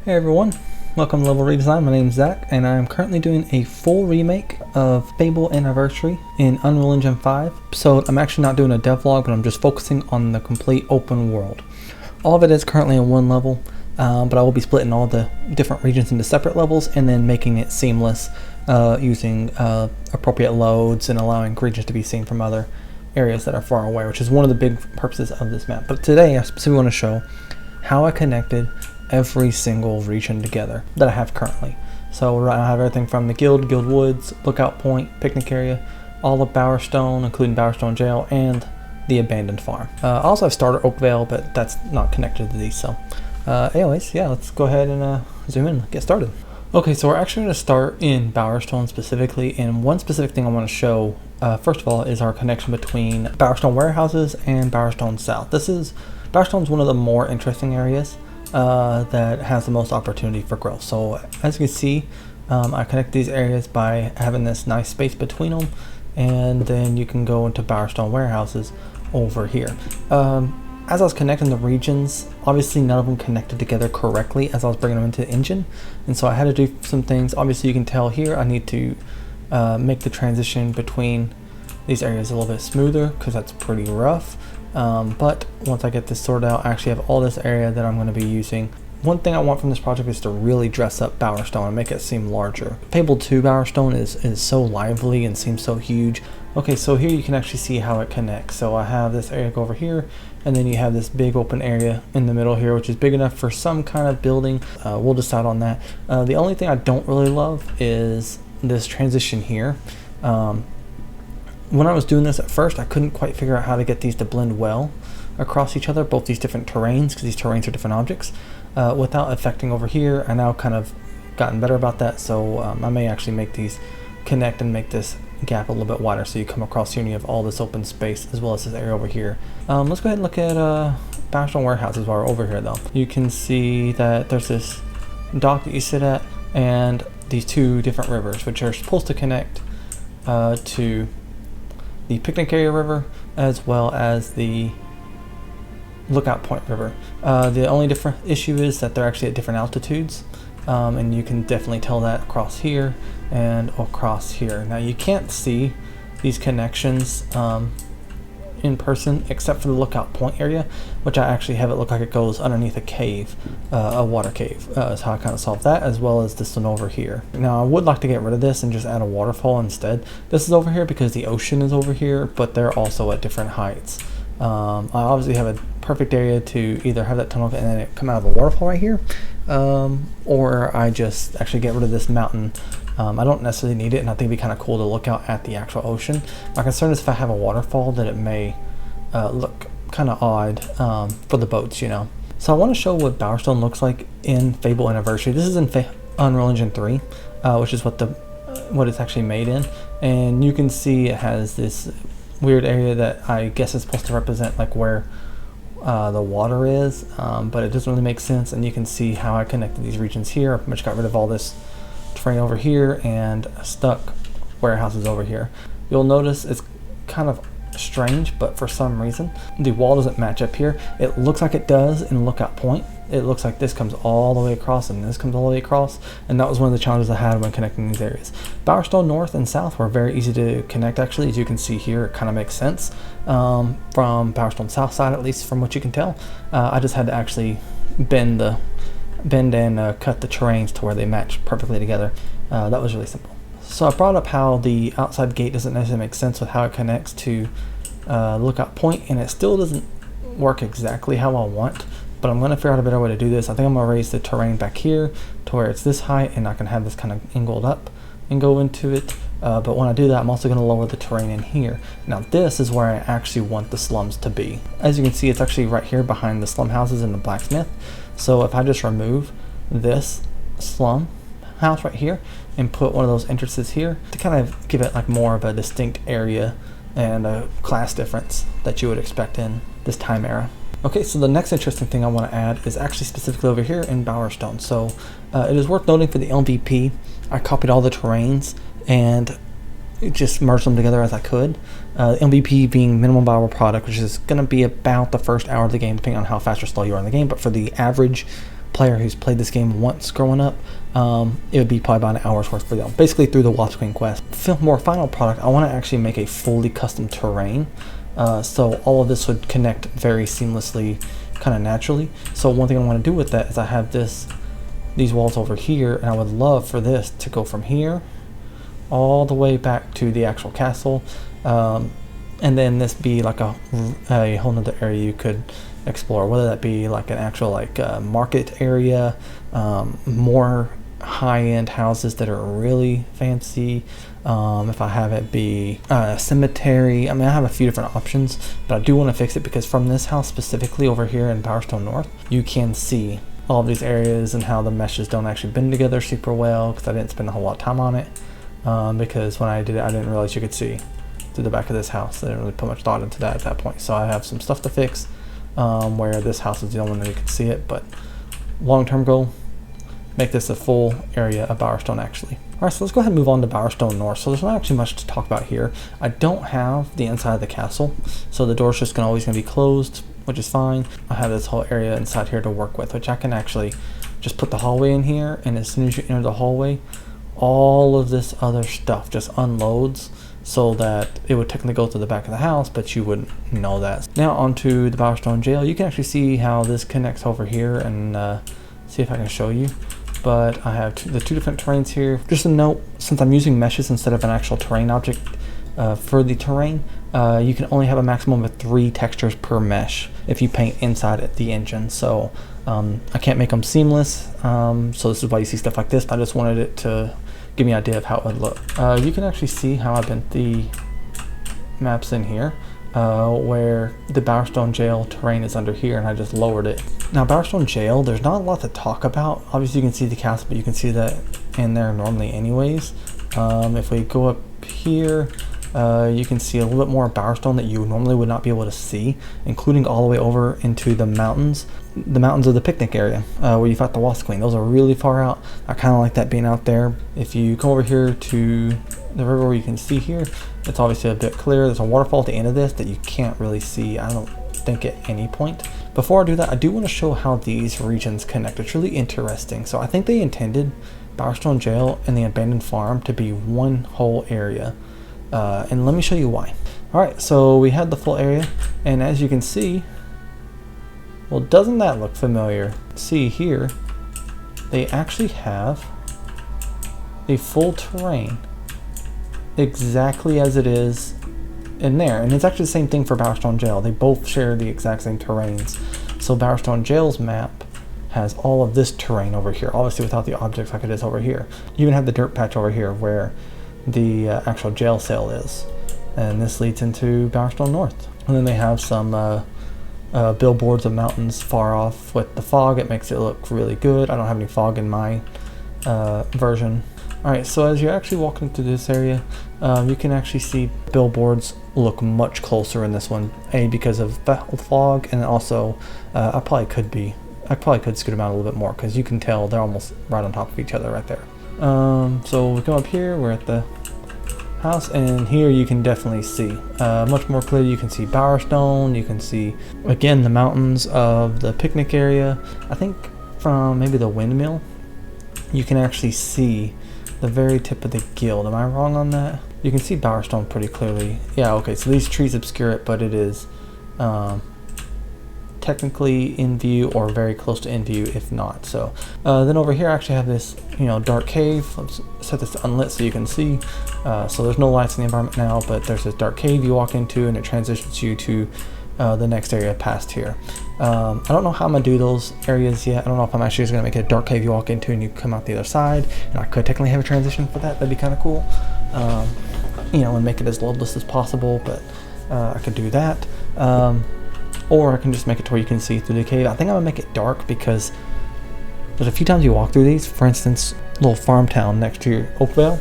Hey everyone, welcome to Level Redesign. My name is Zach, and I am currently doing a full remake of Fable Anniversary in Unreal Engine 5. So I'm actually not doing a devlog, but I'm just focusing on the complete open world. All of it is currently in one level, but I will be splitting all the different regions into separate levels and then making it seamless using appropriate loads and allowing regions to be seen from other areas that are far away, which is one of the big purposes of this map. But today I specifically want to show how I connected every single region together that I have currently. So right now I have everything from the Guild Woods, Lookout Point, Picnic Area, all of Bowerstone, including Bowerstone Jail, and the Abandoned Farm. I also have Starter Oakvale, but that's not connected to these. So anyways, yeah, let's go ahead and zoom in and get started. Okay, so we're actually going to start in Bowerstone specifically, and one specific thing I want to show, first of all, is our connection between Bowerstone Warehouses and Bowerstone South. Bowerstone's one of the more interesting areas that has the most opportunity for growth. So as you can see, I connect these areas by having this nice space between them, and then you can go into Bowerstone Warehouses over here. As I was connecting the regions, obviously none of them connected together correctly as I was bringing them into the engine, and so I had to do some things. Obviously you can tell here I need to make the transition between these areas a little bit smoother because that's pretty rough. But once I get this sorted out, I actually have all this area that I'm going to be using. One thing I want from this project is to really dress up Bowerstone and make it seem larger. Fable 2 Bowerstone is so lively and seems so huge. Okay, so here you can actually see how it connects. So I have this area go over here, and then you have this big open area in the middle here, which is big enough for some kind of building. We'll decide on that. The only thing I don't really love is this transition here. When I was doing this at first, I couldn't quite figure out how to get these to blend well across each other, both these different terrains, because these terrains are different objects, without affecting over here. I now kind of gotten better about that, so I may actually make these connect and make this gap a little bit wider, so you come across here and you have all this open space as well as this area over here. Let's go ahead and look at Bowerstone Warehouses while we're over here though. You can see that there's this dock that you sit at and these two different rivers, which are supposed to connect to the Picnic Area River as well as the Lookout Point River. The only different issue is that they're actually at different altitudes, and you can definitely tell that across here and across here. Now you can't see these connections in person except for the Lookout Point area, which I actually have it look like it goes underneath a cave, a water cave. Is how I kind of solved that, as well as this one over here. Now I would like to get rid of this and just add a waterfall instead. This is over here because the ocean is over here, but they're also at different heights. I obviously have a perfect area to either have that tunnel and then it come out of a waterfall right here, or I just actually get rid of this mountain. I don't necessarily need it, and I think it'd be kind of cool to look out at the actual ocean. My concern is if I have a waterfall that it may look kind of odd for the boats, you know. So I want to show what Bowerstone looks like in Fable Anniversary. This is in Unreal Engine 3, which is what it's actually made in, and you can see it has this weird area that I guess is supposed to represent like where the water is, but it doesn't really make sense. And you can see how I connected these regions here. I pretty much got rid of all this terrain over here and stuck warehouses over here. You'll notice it's kind of strange, but for some reason the wall doesn't match up here. It looks like it does in Lookout Point. It looks like this comes all the way across and this comes all the way across, and that was one of the challenges I had when connecting these areas. Bowerstone North and South were very easy to connect actually. As you can see here, it kind of makes sense from Bowerstone South side, at least from what you can tell. I just had to actually bend and cut the terrains to where they match perfectly together. That was really simple. So I brought up how the outside gate doesn't necessarily make sense with how it connects to Lookout Point, and it still doesn't work exactly how I want, but I'm going to figure out a better way to do this. I think I'm going to raise the terrain back here to where it's this height, and I can have this kind of angled up and go into it. But when I do that, I'm also going to lower the terrain in here. Now this is where I actually want the slums to be. As you can see, it's actually right here behind the slum houses and the blacksmith. So if I just remove this slum house right here and put one of those entrances here to kind of give it like more of a distinct area and a class difference that you would expect in this time era. Okay, so the next interesting thing I want to add is actually specifically over here in Bowerstone. So it is worth noting for the MVP, I copied all the terrains and just merged them together as I could. MVP being minimum viable product, which is going to be about the first hour of the game, depending on how fast or slow you are in the game. But for the average player who's played this game once growing up, it would be probably about an hour's worth for them. Basically through the Wasp Queen quest. For final product, I want to actually make a fully custom terrain. So all of this would connect very seamlessly, kind of naturally. So one thing I want to do with that is I have these walls over here, and I would love for this to go from here all the way back to the actual castle, and then this be like a whole nother area you could explore, whether that be like an actual like market area, more high-end houses that are really fancy, if I have it be a cemetery. I mean, I have a few different options, but I do want to fix it because from this house specifically over here in Bowerstone North, you can see all of these areas and how the meshes don't actually bend together super well, because I didn't spend a whole lot of time on it, because when I did it I didn't realize you could see through the back of this house. I didn't really put much thought into that at that point, so I have some stuff to fix, where this house is the only one that you can see it. But long-term goal, make this a full area of Bowerstone actually. Alright, so let's go ahead and move on to Bowerstone North. So there's not actually much to talk about here. I don't have the inside of the castle, so the door's just always going to be closed, which is fine. I have this whole area inside here to work with, which I can actually just put the hallway in here, and as soon as you enter the hallway, all of this other stuff just unloads, so that it would technically go to the back of the house, but you wouldn't know that. Now onto the Bowerstone Jail. You can actually see how this connects over here, and see if I can show you. But I have the two different terrains here. Just a note, since I'm using meshes instead of an actual terrain object for the terrain, you can only have a maximum of 3 textures per mesh if you paint inside the engine. So I can't make them seamless, so this is why you see stuff like this. I just wanted it to give me an idea of how it would look. You can actually see how I bent the maps in here, where the Bowerstone Jail terrain is under here, and I just lowered it. Now Bowerstone Jail, there's not a lot to talk about. Obviously you can see the castle, but you can see that in there normally anyways. If we go up here, you can see a little bit more Bowerstone that you normally would not be able to see, including all the way over into the mountains of the picnic area, where you fought the Wasp Queen. Those are really far out. I kind of like that being out there. If you come over here to the river, where you can see here, it's obviously a bit clear. There's a waterfall at the end of this that you can't really see, I don't think, at any point. Before I do that, I do want to show how these regions connect. It's really interesting. So I think they intended Bowerstone Jail and the abandoned farm to be one whole area. And let me show you why. Alright, so we had the full area, and as you can see, well, doesn't that look familiar? See here, they actually have a full terrain exactly as it is in there, and it's actually the same thing for Bowerstone Jail. They both share the exact same terrains. So Bowerstone Jail's map has all of this terrain over here, obviously without the objects like it is over here. You even have the dirt patch over here where the actual jail cell is, and this leads into Bowerstone North. And then they have some billboards of mountains far off with the fog. It makes it look really good. I don't have any fog in my version. Alright, so as you're actually walking through this area, you can actually see billboards look much closer in this one, because of the fog, and also I probably could scoot them out a little bit more, because you can tell they're almost right on top of each other right there. So we come up here, we're at the house, and here you can definitely see much more clearly. You can see Bowerstone, you can see again the mountains of the picnic area. I think from maybe the windmill you can actually see the very tip of the guild. Am I wrong on that? You can see Bowerstone pretty clearly. Yeah, okay, so these trees obscure it, but it is technically in view, or very close to in view if not. So then over here I actually have this dark cave. Let's set this to unlit so you can see. So there's no lights in the environment now, but there's this dark cave you walk into, and it transitions you to the next area past here. I don't know how I'm gonna do those areas yet. I don't know if I'm actually just gonna make it a dark cave you walk into and you come out the other side, and I could technically have a transition for that. That'd be kind of cool, and make it as loadless as possible, but I could do that. Or I can just make it to where you can see through the cave. I think I'm gonna make it dark because there's a few times you walk through these. For instance, little farm town next to your Oakvale,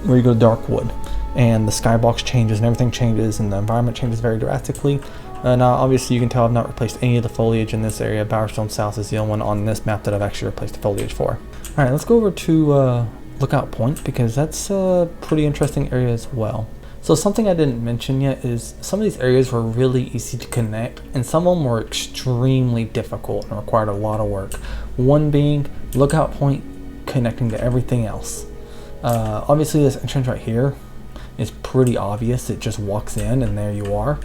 where you go to Darkwood, and the skybox changes and everything changes, and the environment changes very drastically. Now obviously you can tell I've not replaced any of the foliage in this area. Bowerstone South is the only one on this map that I've actually replaced the foliage for. Alright, let's go over to Lookout Point, because that's a pretty interesting area as well. So something I didn't mention yet is some of these areas were really easy to connect, and some of them were extremely difficult and required a lot of work. One being Lookout Point connecting to everything else. Obviously this entrance right here is pretty obvious. It just walks in and there you are.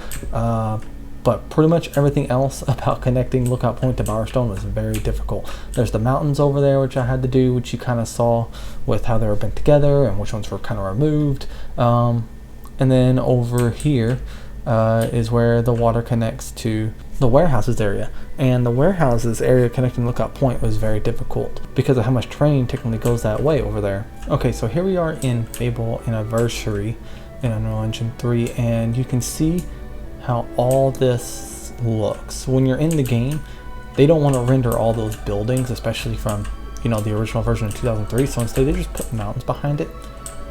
But pretty much everything else about connecting Lookout Point to Bowerstone was very difficult. There's the mountains over there, which I had to do, which you kind of saw with how they were bent together and which ones were kind of removed. And then over here is where the water connects to the warehouses area. And the warehouses area connecting Lookout Point was very difficult because of how much terrain technically goes that way over there. Okay, so here we are in Fable Anniversary in Unreal Engine 3, and you can see how all this looks. When you're in the game, they don't want to render all those buildings, especially from, you know, the original version of 2003, so instead they just put mountains behind it,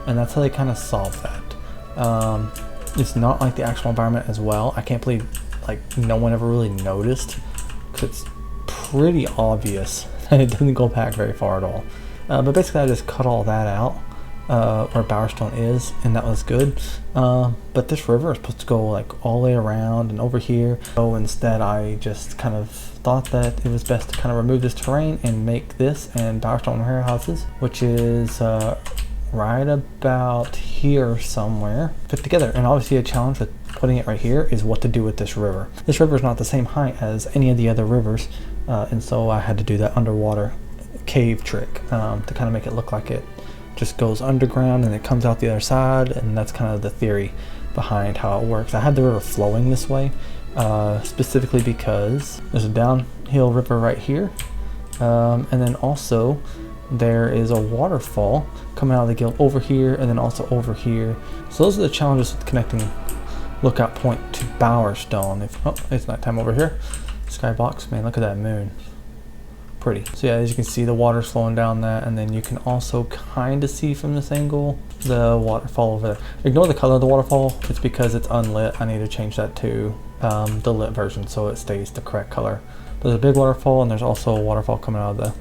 and that's how they kind of solve that. It's not like the actual environment as well. I can't believe like no one ever really noticed, because it's pretty obvious that it doesn't go back very far at all. But basically I just cut all that out where Bowerstone is, and that was good. But this river is supposed to go like all the way around and over here. So instead I just kind of thought that it was best to kind of remove this terrain and make this and Bowerstone warehouses, which is right about here somewhere, fit together. And obviously a challenge with putting it right here is what to do with this river. This river is not the same height as any of the other rivers, and so I had to do that underwater cave trick to kind of make it look like it just goes underground and it comes out the other side, and that's kind of the theory behind how it works. I had the river flowing this way specifically because there's a downhill river right here, and then also there is a waterfall coming out of the guild over here and then also over here. So those are the challenges with connecting Lookout Point to Bowerstone. It's nighttime over here. Skybox, man, look at that moon. Pretty. So yeah, as you can see, the water's flowing down that, and then you can also kind of see from this angle the waterfall over there. Ignore the color of the waterfall. It's because it's unlit. I need to change that to the lit version so it stays the correct color. There's a big waterfall, and there's also a waterfall coming out of the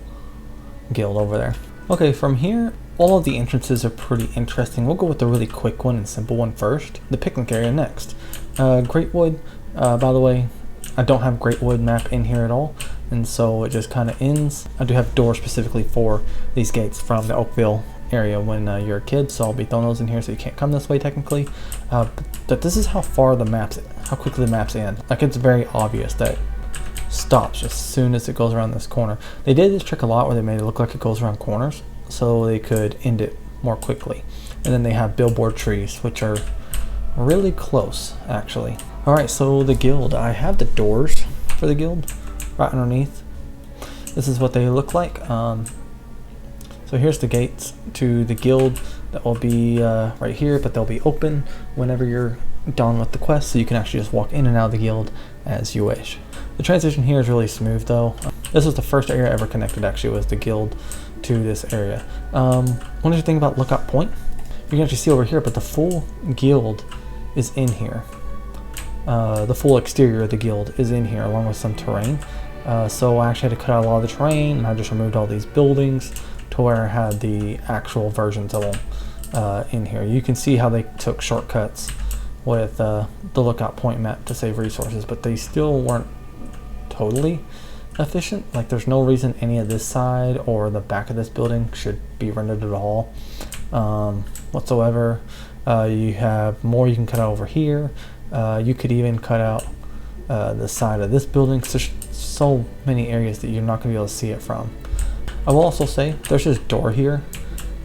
guild over there. Okay, from here, all of the entrances are pretty interesting. We'll go with the really quick one and simple one first. The picnic area next. Greatwood, by the way, I don't have Greatwood map in here at all, and so it just kind of ends. I do have doors specifically for these gates from the Oakville area when you're a kid, so I'll be throwing those in here so you can't come this way technically. But this is how far how quickly the maps end. Like, it's very obvious that stops as soon as it goes around this corner. They did this trick a lot where they made it look like it goes around corners so they could end it more quickly. And then they have billboard trees, which are really close actually. Alright, so the guild. I have the doors for the guild right underneath. This is what they look like. So here's the gates to the guild that will be right here, but they'll be open whenever you're done with the quest, so you can actually just walk in and out of the guild as you wish. The transition here is really smooth though. This was the first area ever connected actually, was the guild to this area. One other thing about Lookout Point, you can actually see over here, but the full guild is in here. The full exterior of the guild is in here along with some terrain. So I actually had to cut out a lot of the terrain, and I just removed all these buildings to where I had the actual versions of them in here. You can see how they took shortcuts with the Lookout Point map to save resources, but they still weren't totally efficient. Like, there's no reason any of this side or the back of this building should be rendered at all whatsoever. You have more you can cut out over here. You could even cut out the side of this building. So there's so many areas that you're not going to be able to see it from. I will also say there's this door here.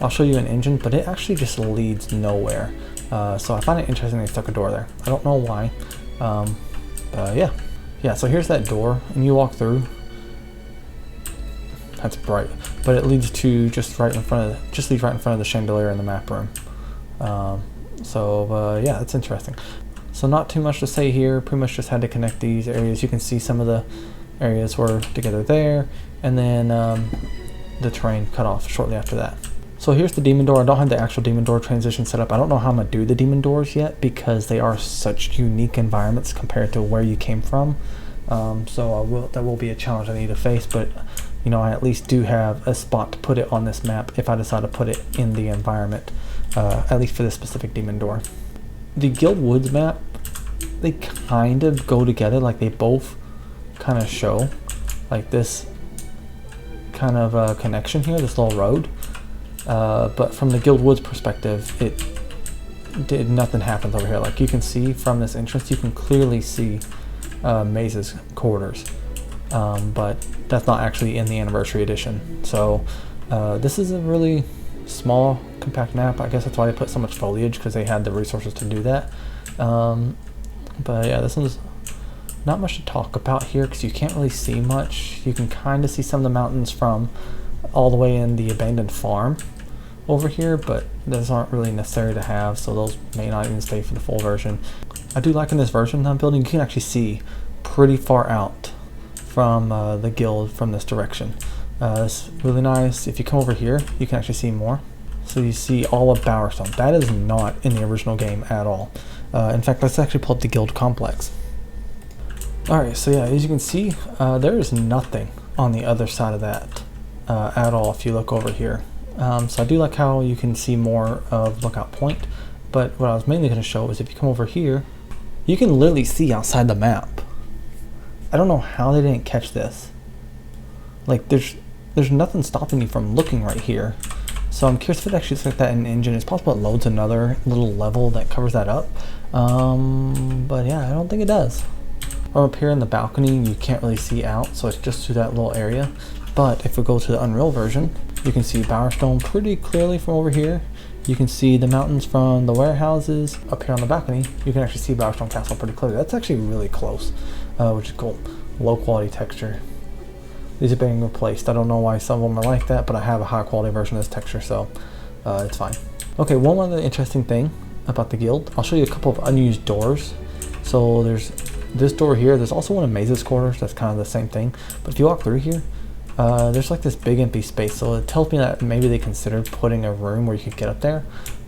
I'll show you an engine, but it actually just leads nowhere. So I find it interesting they stuck a door there. I don't know why. But yeah, so here's that door, and you walk through. That's bright, but it leads to just right in front of the chandelier in the map room. Yeah, that's interesting. So not too much to say here. Pretty much just had to connect these areas. You can see some of the areas were together there, and then the terrain cut off shortly after that. So here's the demon door. I don't have the actual demon door transition set up. I don't know how I'm gonna do the demon doors yet because they are such unique environments compared to where you came from. So that will be a challenge I need to face, but you know, I at least do have a spot to put it on this map if I decide to put it in the environment, at least for this specific demon door. the Guild Woods map, they kind of go together, like they both kind of show like this kind of connection here, this little road. But from the Guild Woods perspective, nothing happens over here. Like you can see from this entrance, you can clearly see Maze's quarters, but that's not actually in the Anniversary Edition. So this is a really small, compact map. I guess that's why they put so much foliage, because they had the resources to do that. But yeah, this one's not much to talk about here because you can't really see much. You can kind of see some of the mountains from all the way in the abandoned farm over here, but those aren't really necessary to have, so those may not even stay for the full version. I do like in this version I'm building, you can actually see pretty far out from the guild from this direction. It's really nice. If you come over here, you can actually see more. So you see all of Bowerstone. That is not in the original game at all. In fact, let's actually pull up the guild complex. Alright, so yeah, as you can see, there is nothing on the other side of that at all if you look over here. So I do like how you can see more of Lookout Point, but what I was mainly going to show is if you come over here, you can literally see outside the map. I don't know how they didn't catch this. Like there's nothing stopping you from looking right here. So I'm curious if it actually looks like that in engine. It's possible it loads another little level that covers that up. But yeah, I don't think it does. Or up here in the balcony, you can't really see out, so it's just through that little area. But if we go to the Unreal version, you can see Bowerstone pretty clearly from over here. You can see the mountains from the warehouses. Up here on the balcony, you can actually see Bowerstone Castle pretty clearly. That's actually really close, which is cool. Low quality texture. These are being replaced. I don't know why some of them are like that, but I have a high quality version of this texture, so it's fine. Okay, one other interesting thing about the guild. I'll show you a couple of unused doors. So there's this door here. There's also one of Maze's quarters. That's kind of the same thing. But if you walk through here, there's like this big empty space. So it tells me that maybe they considered putting a room where you could get up there,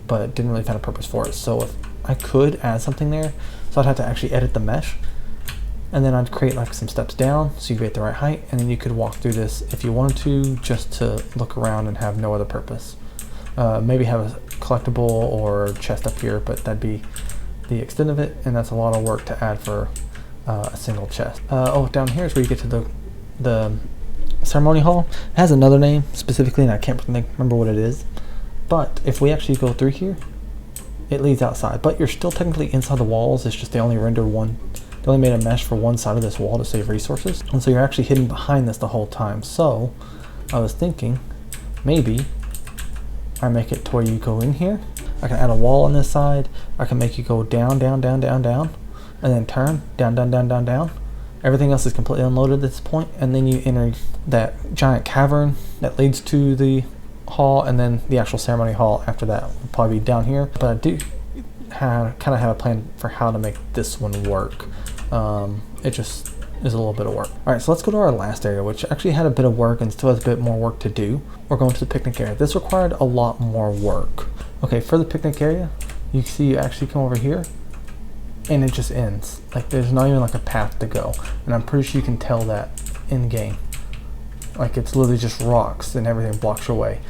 but didn't really find a purpose for it. So if I could add something there, so I'd have to actually edit the mesh. And then I'd create like some steps down so you'd be at the right height, and then you could walk through this if you wanted to, just to look around and have no other purpose. Maybe have a collectible or chest up here, but that'd be the extent of it, and that's a lot of work to add for a single chest. Oh, down here is where you get to the ceremony hall. It has another name specifically, and I can't remember what it is. But if we actually go through here, it leads outside, but you're still technically inside the walls. It's just they only rendered one. They only made a mesh for one side of this wall to save resources, and so you're actually hidden behind this the whole time. So I was thinking maybe I make it to where you go in here. I can add a wall on this side. I can make you go down, down, down, down, down, and then turn down, down, down, down, down. Everything else is completely unloaded at this point, and then you enter that giant cavern that leads to the hall, and then the actual ceremony hall after that will probably be down here. But I do kind of have a plan for how to make this one work. It just is a little bit of work. All right, so let's go to our last area, which actually had a bit of work and still has a bit more work to do. We're going to the picnic area. This required a lot more work. Okay, for the picnic area, you see you actually come over here and it just ends. Like there's not even like a path to go. And I'm pretty sure you can tell that in game. Like it's literally just rocks and everything blocks your way.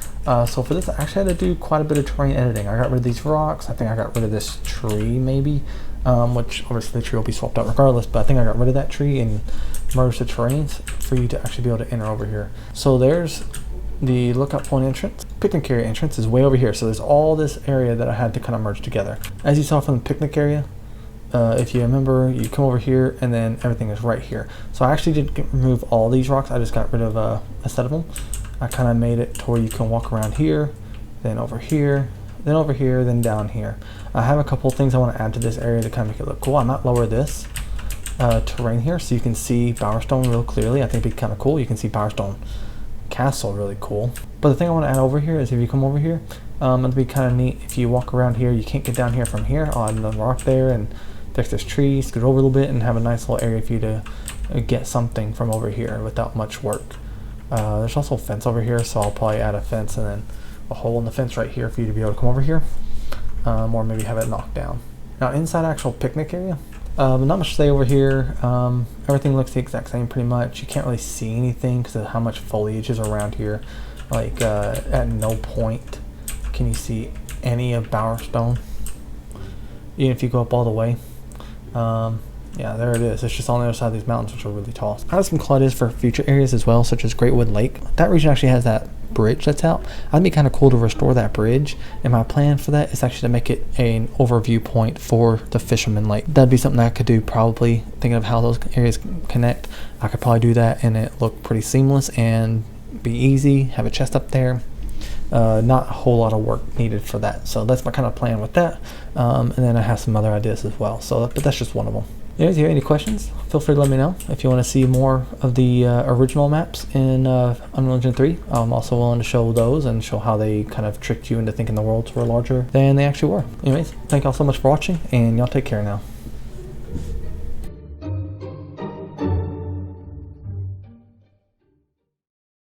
So for this, I actually had to do quite a bit of terrain editing. I got rid of these rocks. I think I got rid of this tree maybe, which obviously the tree will be swapped out regardless, but I think I got rid of that tree and merged the terrains for you to actually be able to enter over here. So there's the lookout point entrance. Picnic area entrance is way over here. So there's all this area that I had to kind of merge together. As you saw from the picnic area, if you remember, you come over here and then everything is right here. So I actually didn't remove all these rocks. I just got rid of a set of them. I kind of made it to where you can walk around here, then over here, then over here, then down here. I have a couple things I want to add to this area to kind of make it look cool. I might lower this terrain here so you can see Bowerstone real clearly. I think it'd be kind of cool. You can see Bowerstone Castle really cool. But the thing I want to add over here is if you come over here, it'd be kind of neat if you walk around here. You can't get down here from here. I'll add the rock there and fix this tree, scoot over a little bit, and have a nice little area for you to get something from over here without much work. There's also a fence over here, so I'll probably add a fence and then a hole in the fence right here for you to be able to come over here, or maybe have it knocked down. Now inside actual picnic area, not much to say over here. Everything looks the exact same pretty much. You can't really see anything because of how much foliage is around here. Like at no point can you see any of Bowerstone. even if you go up all the way. Yeah, there it is. It's just on the other side of these mountains, which are really tall. I have some cool ideas for future areas as well, such as Greatwood Lake. That region actually has that bridge that's out. I'd be kind of cool to restore that bridge, and my plan for that is actually to make it an overview point for the Fisherman Lake. That'd be something I could do, probably thinking of how those areas connect. I could probably do that and it look pretty seamless and be easy, have a chest up there. Not a whole lot of work needed for that. So that's my kind of plan with that. And then I have some other ideas as well. So, but that's just one of them. Anyways, if you have any questions, feel free to let me know. If you want to see more of the original maps in Unreal Engine 3, I'm also willing to show those and show how they kind of tricked you into thinking the worlds were larger than they actually were. Anyways, thank y'all so much for watching, and y'all take care now.